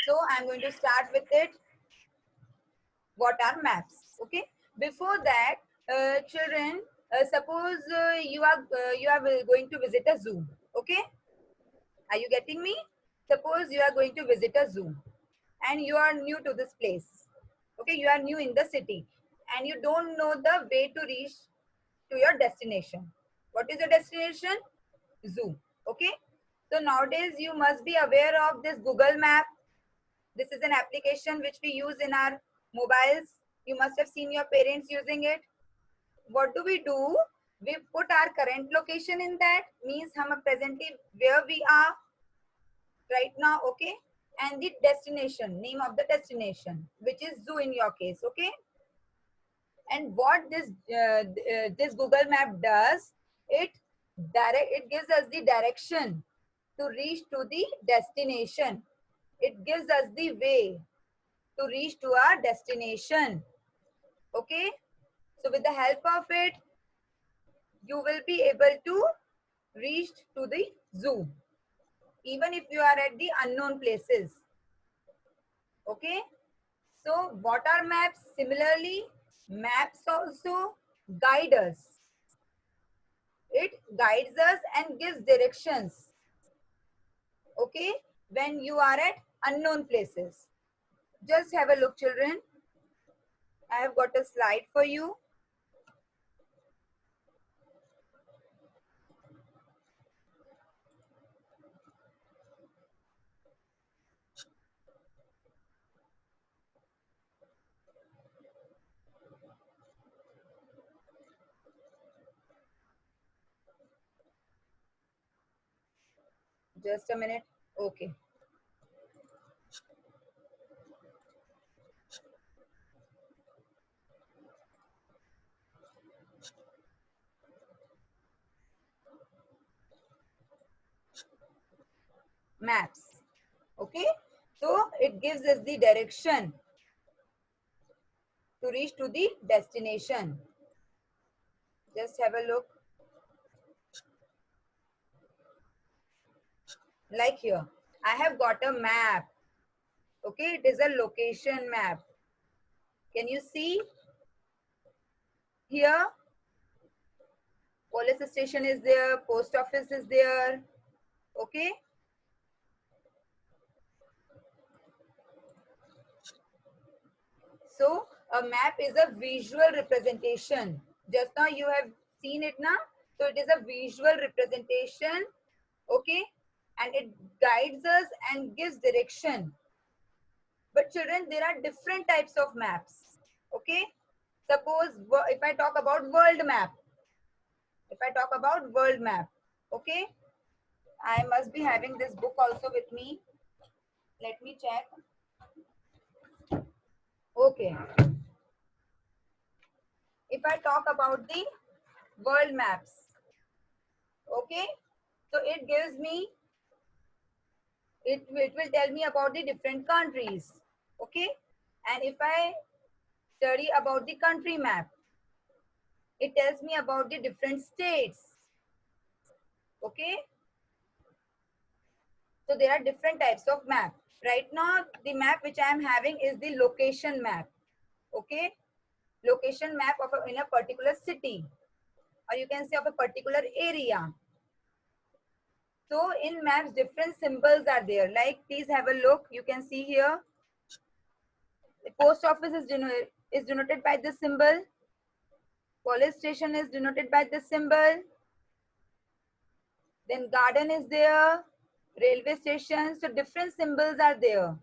So I'm going to start with it. What are maps? Okay. Before that, children, suppose you are going to visit a zoo. Okay. Are you getting me? Suppose you are going to visit a zoo and you are new to this place. Okay, you are new in the city and you don't know the way to reach to your destination. What is your destination? Zoo. Okay. So nowadays you must be aware of this Google Map. This is an application which we use in our mobiles. You must have seen your parents using it. What do? We put our current location in that, means hum presently where we are right now, okay, and the destination, name of the destination, which is zoo in your case, okay. And what this Google Map does, it gives us the direction to reach to the destination. It gives us the way to reach to our destination, okay. So with the help of it, you will be able to reach to the zoo even if you are at the unknown places, okay. So what are maps? Similarly, maps also guide us. It guides us and gives directions, okay, when you are at unknown places. Just have a look, children. I have got a slide for you. Just a minute. Okay. Maps. Okay. So it gives us the direction to reach to the destination. Just have a look. Like here, I have got a map. Okay, it is a location map. Can you see? Here, police station is there, post office is there. Okay. So a map is a visual representation. Just now you have seen it now. So it is a visual representation. Okay. And it guides us and gives direction. But children, there are different types of maps. Okay. Suppose if I talk about world map. If I talk about world map. Okay. I must be having this book also with me. Let me check. Okay. If I talk about the world maps, okay, so it gives me, it will tell me about the different countries, okay. And if I study about the country map, it tells me about the different states, okay. So there are different types of map. Right now, the map which I am having is the location map, okay. Location map of in a particular city, or you can say of a particular area. So in maps, different symbols are there. Like, please have a look. You can see here. The post office is denoted by this symbol. Police station is denoted by this symbol. Then garden is there. Railway station. So different symbols are there.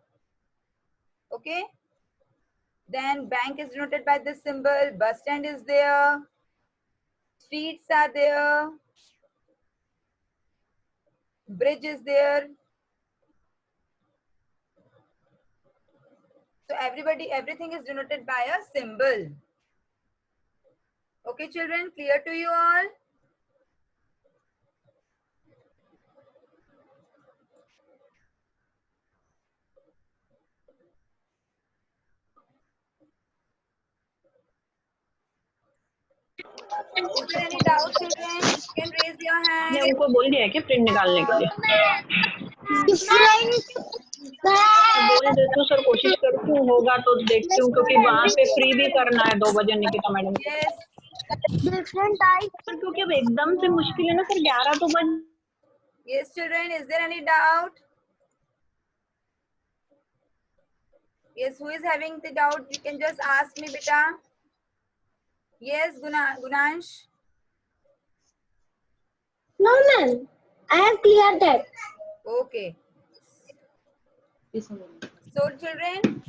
Okay. Then bank is denoted by this symbol. Bus stand is there. Streets are there. Bridge is there. So everything is denoted by a symbol. Okay, children, clear to you all? Is there any doubt, children? You can raise your hand. ने उनको बोल दिया है कि print निकालने के लिए होगा तो देखती हूँ, क्योंकि वहाँ पे फ्री भी करना है 2 बजे निकिता मैडम को। Yes. Different type. सर क्योंकि अब एकदम से मुश्किल है ना सर, 11 तो बज। Yes, children. Is there any doubt? Yes, who is having the doubt? You can just ask me, beta. Yes, Gunansh. No, ma'am. I have cleared that. Okay. So, children,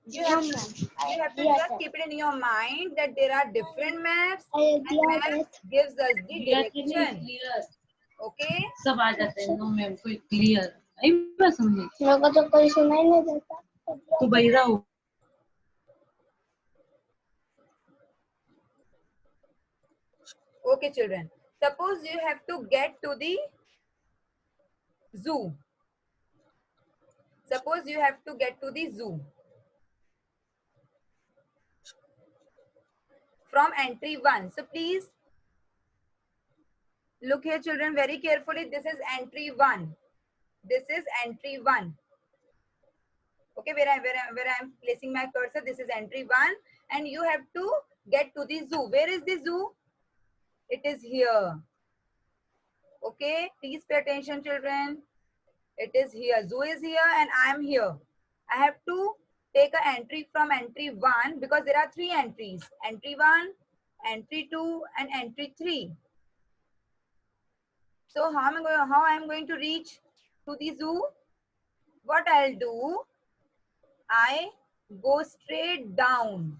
you have to just keep it in your mind that there are different maps, and maps gives us the direction. Okay. सब आ जाते हैं, no ma'am कोई clear I बात समझी। मेरे को तो कोई सुनाई नहीं देता। तू बहिरा हो। Okay, children. Suppose you have to get to the zoo. Suppose you have to get to the zoo from entry 1. So please look here, children, very carefully. This is entry 1. This is entry 1. Okay, where I'm placing my cursor, this is entry 1, and you have to get to the zoo. Where is the zoo? It is here. Okay, please pay attention, children. It is here. Zoo is here and I am here. I have to take an entry from entry 1 because there are 3 entries. Entry 1, entry 2 and entry 3. So how I am going to reach to the zoo? What I'll do, I go straight down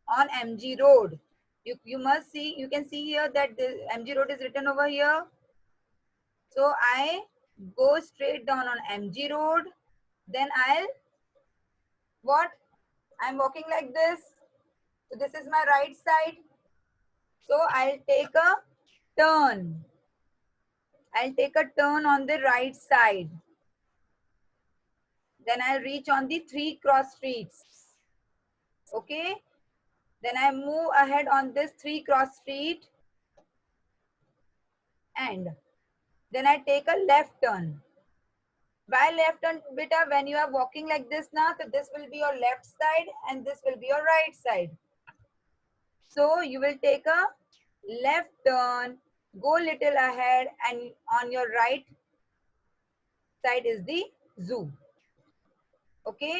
on MG Road. You must see, you can see here that the MG Road is written over here. So I go straight down on MG Road. Then I'm walking like this. So this is my right side. So I'll take a turn. I'll take a turn on the right side. Then I'll reach on the 3 cross streets. Okay. Then I move ahead on this 3 cross street. And then I take a left turn. Why left turn, beta? When you are walking like this now, so this will be your left side and this will be your right side. So you will take a left turn, go little ahead, and on your right side is the zoo. Okay,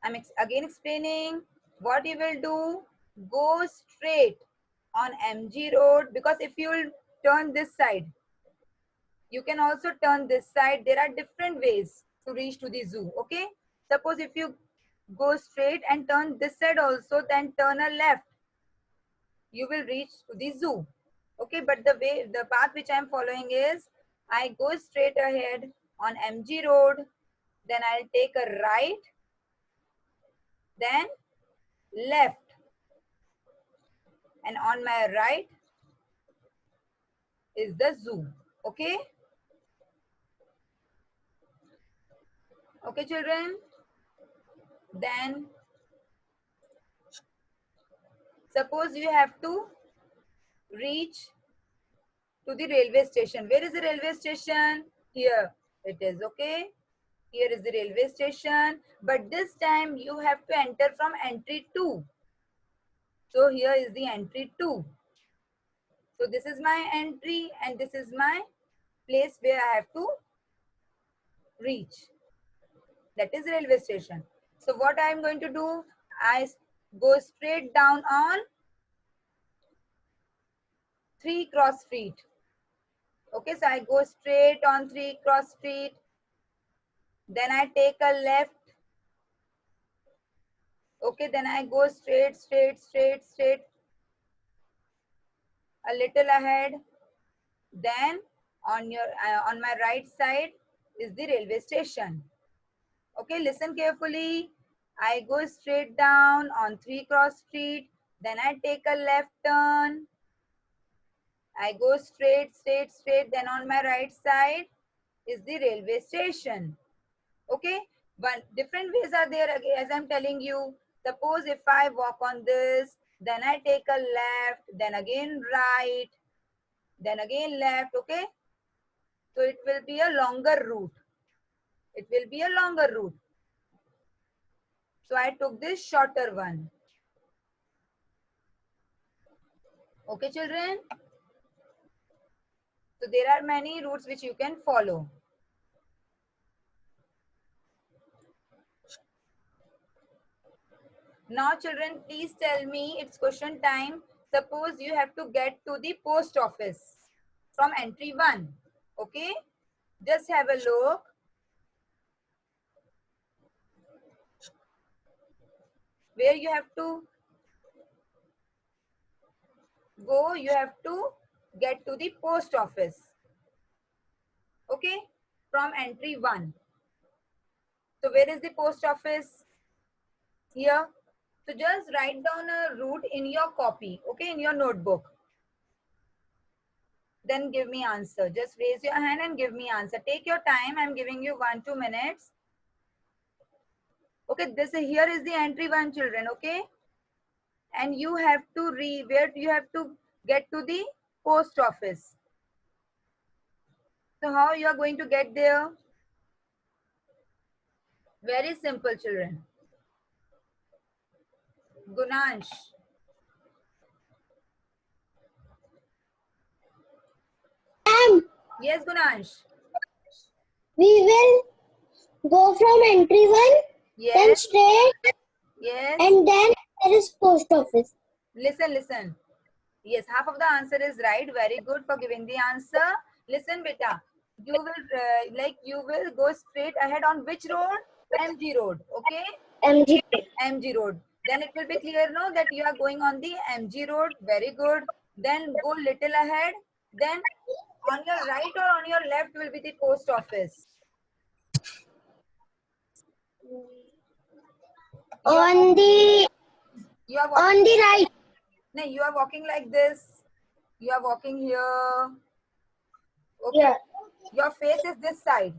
I'm again explaining what you will do. Go straight on MG Road, because if you will turn this side, you can also turn this side. There are different ways to reach to the zoo. Okay, suppose if you go straight and turn this side also, then turn a left, you will reach to the zoo. Okay, but the path which I am following is, I go straight ahead on MG Road, then I'll take a right, then left, and on my right is the zoo. Okay, okay, children. Then suppose you have to reach to the railway station. Where is the railway station? Here it is. Okay, here is the railway station, but this time you have to enter from entry 2. So here is the entry 2. So this is my entry and this is my place where I have to reach. That is railway station. So what I am going to do, I go straight down on 3 cross street. Okay, so I go straight on 3 cross street. Then I take a left. Okay, then I go straight, a little ahead. Then on my right side is the railway station. Okay, listen carefully. I go straight down on 3 cross street. Then I take a left turn. I go straight. Then on my right side is the railway station. Okay, but different ways are there, as I'm telling you. Suppose if I walk on this, then I take a left, then again right, then again left. Okay, so it will be a longer route. It will be a longer route. So I took this shorter one. Okay, children? So there are many routes which you can follow. Now, children, please tell me, it's question time. Suppose you have to get to the post office from entry 1. Okay? Just have a look. Where you have to go, you have to get to the post office. Okay? From entry 1. So where is the post office? Here. So just write down a route in your copy, okay, in your notebook. Then give me answer. Just raise your hand and give me answer. Take your time. I'm giving you 1-2 minutes. Okay, here is the entry 1, children, okay? And you have to where you have to get to the post office. So how you are going to get there? Very simple, children. Gunansh. Yes, Gunansh. We will go from entry 1, then Yes. straight, Yes. and then there is post office. Listen. Yes, half of the answer is right. Very good for giving the answer. Listen, beta. You will go straight ahead on which road? MG road. Okay? MG. MG road. Then it will be clear, no, that you are going on the MG road. Very good. Then go little ahead. Then on your right or on your left will be the post office. On the right. No, you are walking like this. You are walking here. Okay. Yeah. Your face is this side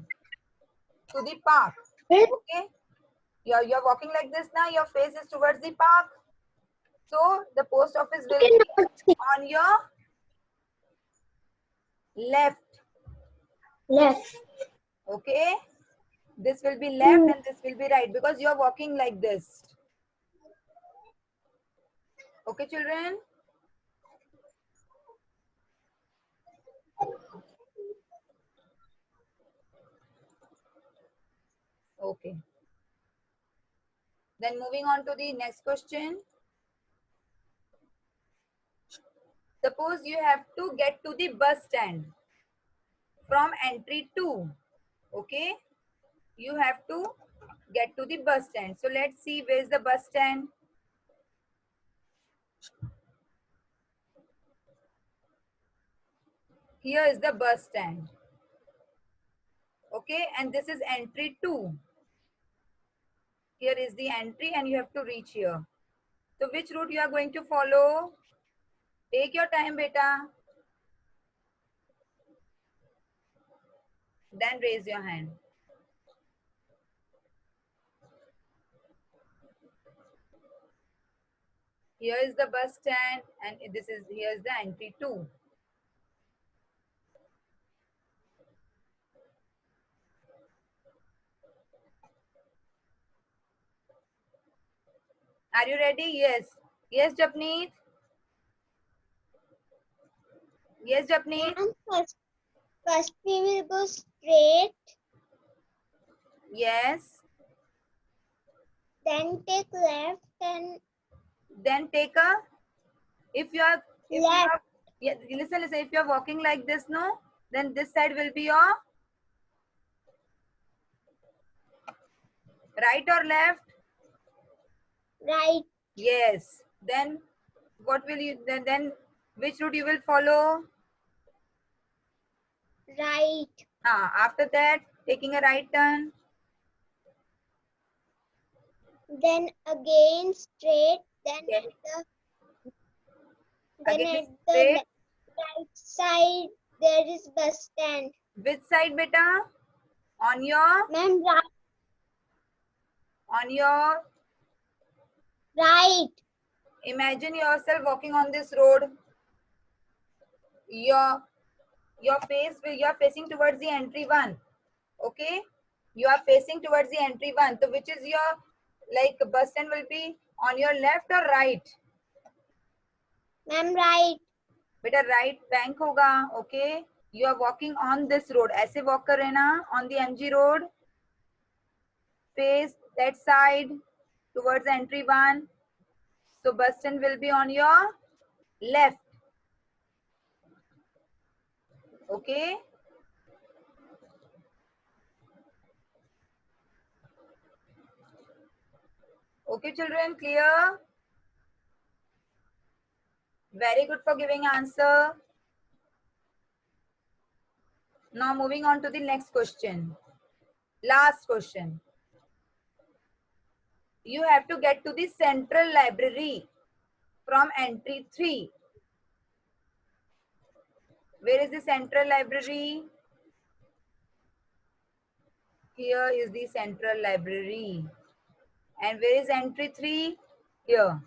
to the park. Hmm? Okay. You're walking like this now. Your face is towards the park. So the post office will be on your left. Left. Okay. This will be left and this will be right because you are walking like this. Okay, children? Okay. Then moving on to the next question. Suppose you have to get to the bus stand from entry 2. Okay. You have to get to the bus stand. So let's see where is the bus stand. Here is the bus stand. Okay, and this is entry 2. Here is the entry and you have to reach here. So which route you are going to follow? Take your time, beta. Then raise your hand. Here is the bus stand and here is the entry 2. Are you ready? Yes. Yes, Japneet. Yes, Japneet. First we will go straight, Yes. then take left, and Then take a, if you are, left. Yeah, listen, if you are walking like this, no, then this side will be your right or left? Right. Yes. Then what will you, then which route you will follow? Right. After that, taking a right turn. Then again straight, then Yes. at Again the straight. right side there is bus stand. Which side, beta? On your, Ma'am, right. imagine yourself walking on this road. You are facing towards the entry 1. Okay, you are facing towards the entry 1. So which is your Like bus stand will be on your left or right? Ma'am, right. बेटा right bank होगा. Okay, you are walking on this road. ऐसे walk कर रहे ना on the MG road. Face that side towards the entry one. So bus stand will be on your left. Okay. Okay, children, clear? Very good for giving answer. Now moving on to the next question. Last question. You have to get to the central library from entry 3. Where is the central library? Here is the central library. And where is entry 3? Here.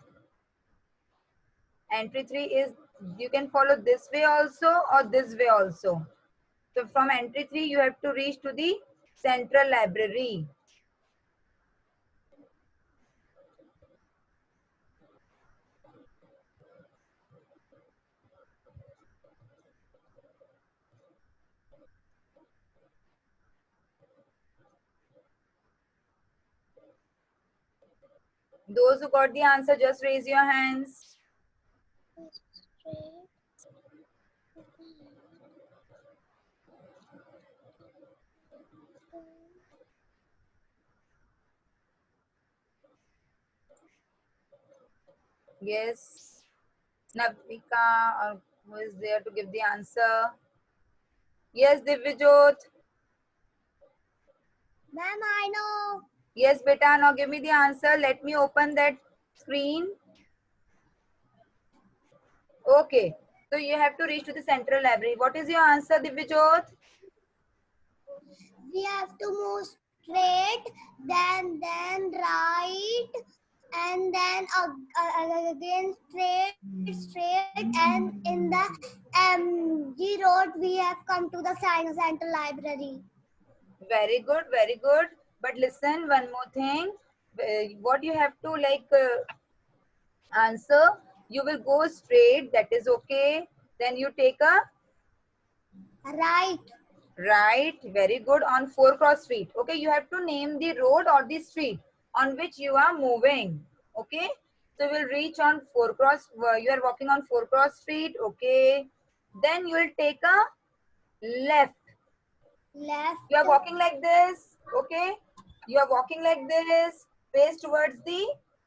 Entry 3 is, you can follow this way also or this way also. So from entry 3, you have to reach to the central library. Those who got the answer, just raise your hands. Yes. Navika, or who is there to give the answer? Yes, Divyajot. Ma'am, I know. Yes, beta. Now give me the answer. Let me open that screen. Okay. So you have to reach to the central library. What is your answer, Divyajot? We have to move straight, then right, and then again straight, and in the MG road we have come to the central library. Very good, very good. But listen, one more thing. What you have to answer, you will go straight. That is okay. Then you take a Right. right. Very good. On 4 Cross Street. Okay, you have to name the road or the street on which you are moving. Okay. So you will reach on 4 Cross. You are walking on 4 Cross Street. Okay. Then you will take a left. Left. You are walking like this. Okay. You are walking like this. Face towards the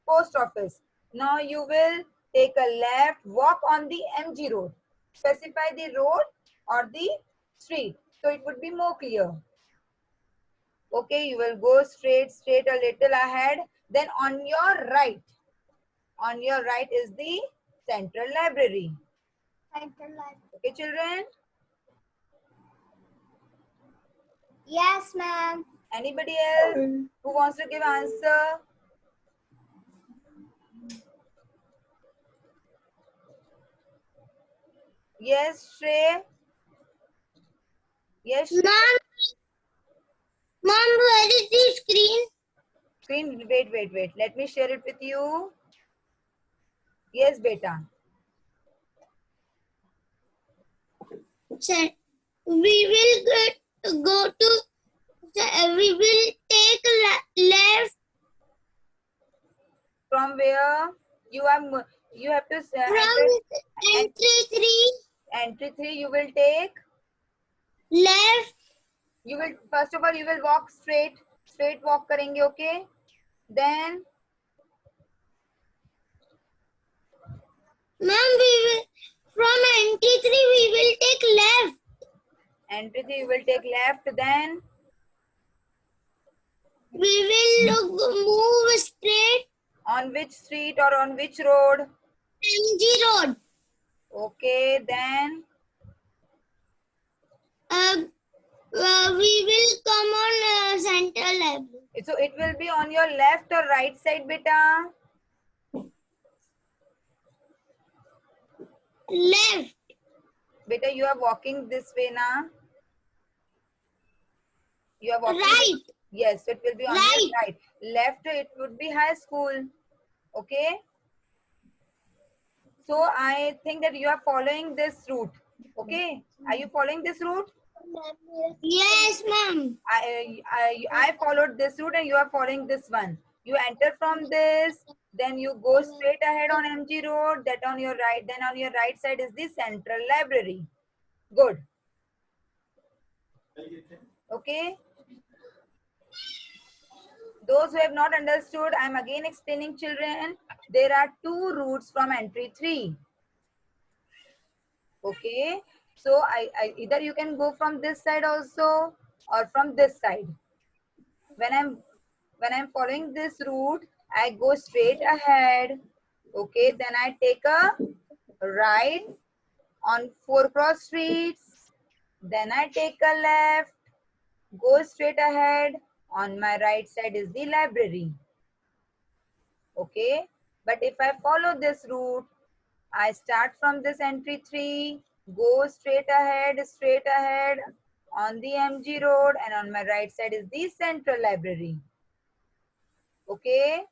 post office. Now you will take a left. Walk on the MG road. Specify the road or the street. So it would be more clear. Okay, you will go straight a little ahead. Then on your right is the central library. Central library. Okay, children? Yes, ma'am. Anybody else who wants to give answer? Yes, Shrey? Yes, Shrey? Mom, where is the screen? Screen, wait. Let me share it with you. Yes, beta. We will go to. We will take left. From where you have to From entry 3. Entry 3. You will take Left. You will first of all you will walk straight walk करेंगे. Okay. Then Ma'am, we will from entry 3 we will take left. Entry 3 you will take left. Then we will move straight. On which street or on which road? MG road. Okay. Then we will come on central library. so it will be on your left or right side, beta? Left. Beta, you are walking this way now. You are walking right. Yes, so it will be on your right. Left, it would be high school. Okay. So I think that you are following this route. Okay. Are you following this route? Yes, ma'am. I followed this route and you are following this one. You enter from this, then you go straight ahead on MG Road. That on your right, then on your right side is the Central Library. Good. Okay. Those who have not understood, I am again explaining, children. There are two routes from entry 3. Okay. So I either you can go from this side also or from this side. When I'm following this route, I go straight ahead. Okay, then I take a right on 4 cross streets. Then I take a left, go straight ahead. On my right side is the library. Okay, but if I follow this route, I start from this entry 3, go straight ahead on the MG Road, and on my right side is the Central Library. Okay.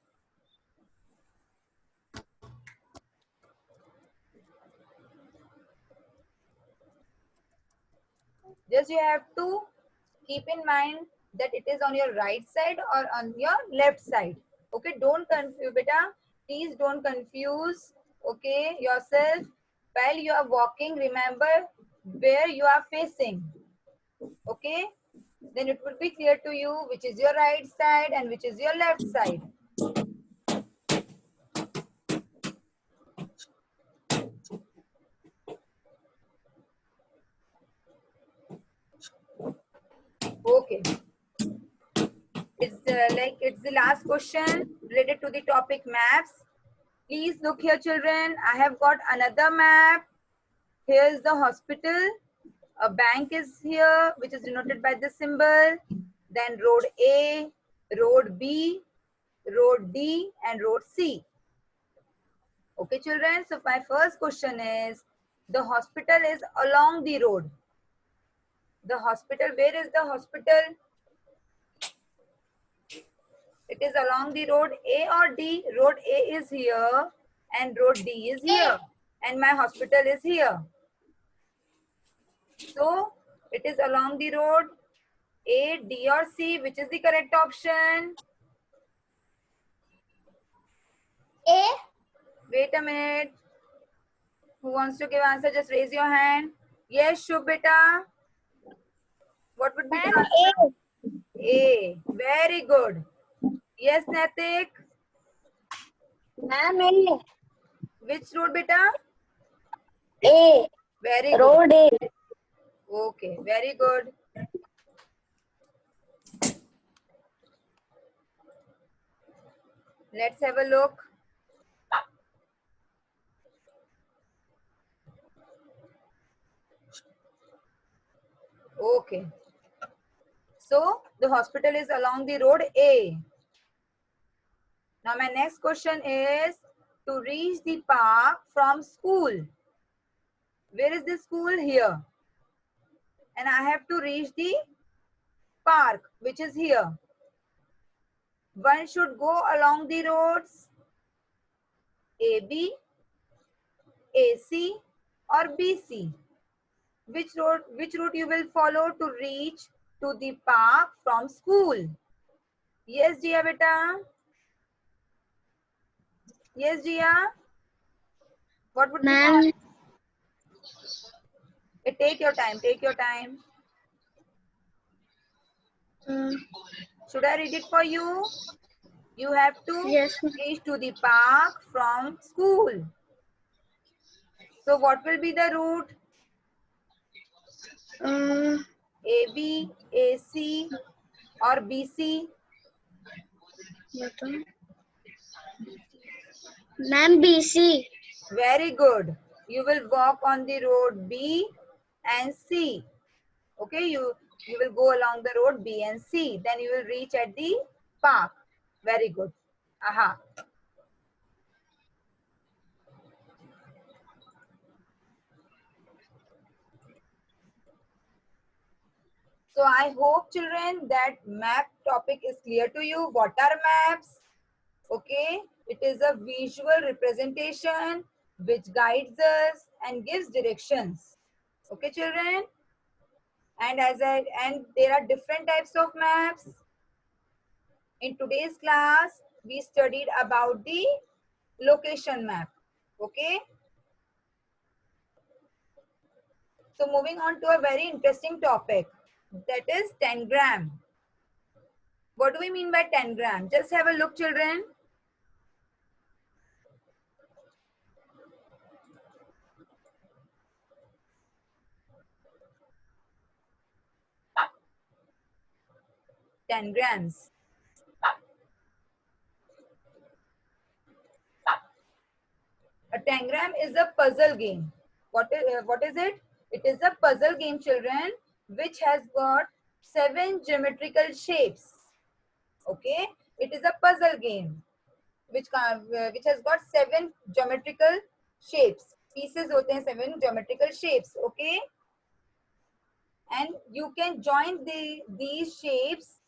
Just you have to keep in mind that it is on your right side or on your left side. Okay, don't confuse, beta. Please don't confuse, okay, yourself. While you are walking, remember where you are facing. Okay, then it will be clear to you which is your right side and which is your left side. Okay, it's the last question related to the topic maps. Please look here, children. I have got another map. Here is the hospital. A bank is here, which is denoted by this symbol. Then road A, road B, road D, and road C. Okay, children. So my first question is, the hospital is along the road. The hospital, where is the hospital? It is along the road A or D. Road A is here and road D is here. And my hospital is here. So it is along the road A, D or C. Which is the correct option? A. Wait a minute. Who wants to give answer? Just raise your hand. Yes, Shubh beta. What would be the answer? A. Very good. Yes, Natik. Ma'am, A. Which road beta? A. Very good. Road A. Okay, very good. Let's have a look. Okay. So the hospital is along the road A. Now my next question is, to reach the park from school. Where is the school? Here. And I have to reach the park, which is here. One should go along the roads AB, AC or BC. Which route you will follow to reach to the park from school? Yes, Jia beta. Yes, Jia. What would be the Ma'am. answer? Take your time. Take your time. Should I read it for you? You have to Yes. reach to the park from school. So what will be the route? AB, AC or BC? Ma'am, BC. Very good. You will walk on the road B and C. Okay, you will go along the road B and C. Then you will reach at the park. Very good. Aha. So I hope children that map topic is clear to you. What are maps? Okay, it is a visual representation which guides us and gives directions. Okay, children. And there are different types of maps. In today's class, we studied about the location map. Okay. So moving on to a very interesting topic, that is tangram. What do we mean by tangram? Just have a look, children. Tangrams. A tangram is a puzzle game. What is it? It is a puzzle game, children, which has got 7 geometrical shapes. Okay, it is a puzzle game which has got 7 geometrical shapes. Pieces होते हैं 7 geometrical shapes. Okay, and you can join these shapes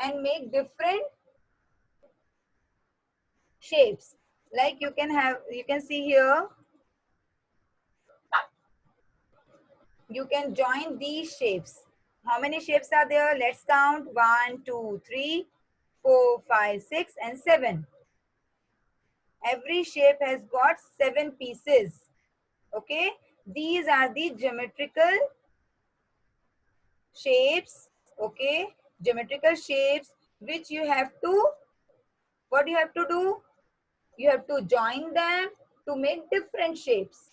and make different shapes. Like you can see here, you can join these shapes. How many shapes are there? Let's count. 1, 2, 3, 4, 5, 6, and 7. Every shape has got 7 pieces. Okay, these are the geometrical shapes. Okay, geometrical shapes which you have to, what you have to do? You have to join them to make different shapes.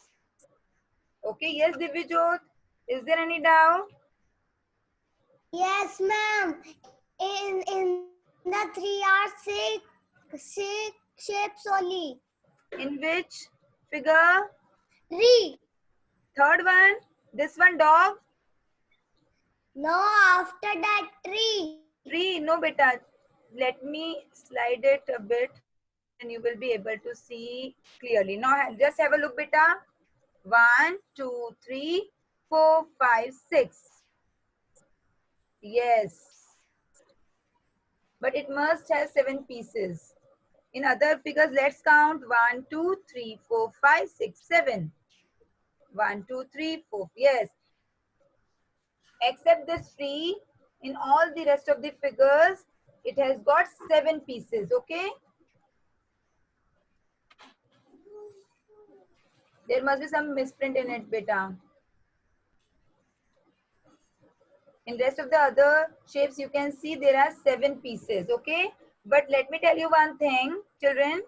Okay, yes, Divyajot, is there any doubt? Yes, ma'am. In the 3 are six shapes only. In which figure? 3. Third one, this one, dog. No, after that 3. 3, no beta. Let me slide it a bit and you will be able to see clearly. Now just have a look, beta. 1, 2, 3, 4, 5, 6. Yes. But it must have 7 pieces. In other figures, let's count. 1, 2, 3, 4, 5, 6, 7. 1, 2, 3, 4. Yes. Except this tree, in all the rest of the figures, it has got 7 pieces. Okay. There must be some misprint in it, beta. In rest of the other shapes, you can see there are 7 pieces. Okay. But let me tell you one thing, children,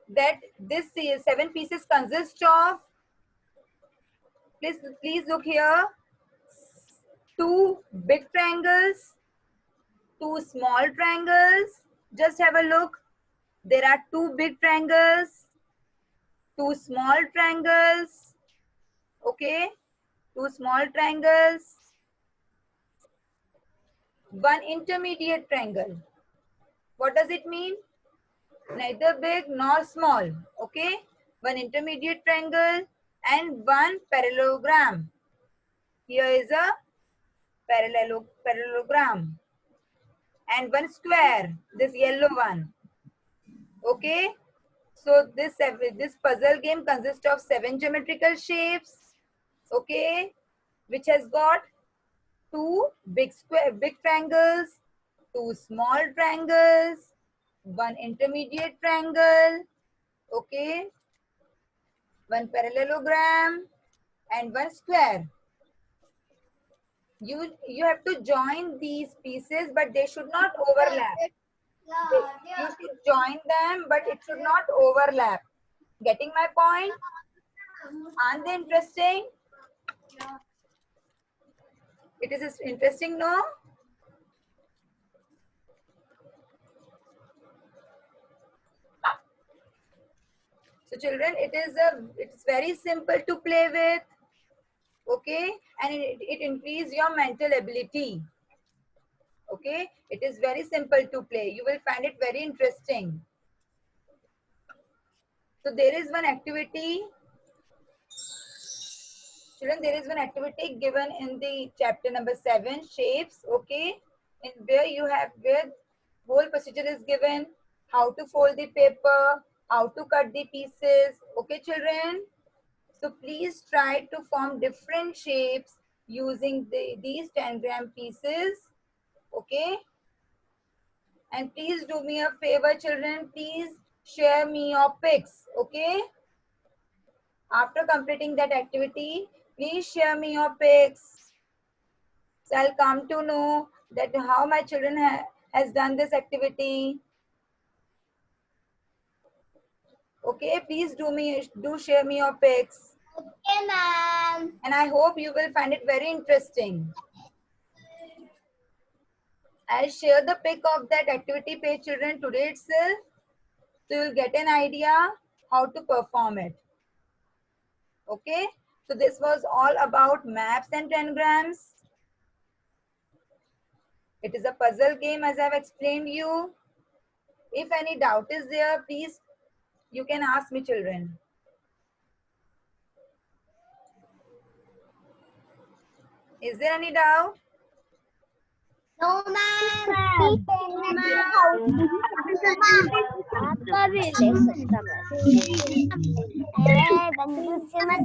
that this 7 pieces consist of, please look here, 2 big triangles, 2 small triangles. Just have a look. There are 2 big triangles, 2 small triangles. Okay, 2 small triangles, 1 intermediate triangle. What does it mean? Neither big nor small. Okay, 1 intermediate triangle and 1 parallelogram. Here is a parallelogram and 1 square, this yellow one. Okay, so this puzzle game consists of 7 geometrical shapes. Okay, which has got 2 big triangles, 2 small triangles, 1 intermediate triangle. Okay, 1 parallelogram and 1 square. You have to join these pieces, but they should not overlap. You should join them, but it should not overlap. Getting my point? Aren't they interesting? It is interesting, no? So children, it's very simple to play with. Okay, and it increases your mental ability. Okay, it is very simple to play. You will find it very interesting. So there is one activity. Children, there is one activity given in the chapter number 7, shapes, okay, in where you have, where whole procedure is given, how to fold the paper, how to cut the pieces, okay children. So please try to form different shapes using these 10-gram pieces, okay. And please do me a favor children, please share me your pics, okay. After completing that activity, please share me your pics. So I'll come to know that how my children has done this activity. Okay, please do share me your pics. Okay, ma'am. And I hope you will find it very interesting. I'll share the pic of that activity page children today itself. So you'll get an idea how to perform it. Okay, so this was all about maps and 10-grams. It is a puzzle game as I've explained you. If any doubt is there, please, you can ask me children. Is there any doubt? No, ma'am. आपका भी ले सकता मैं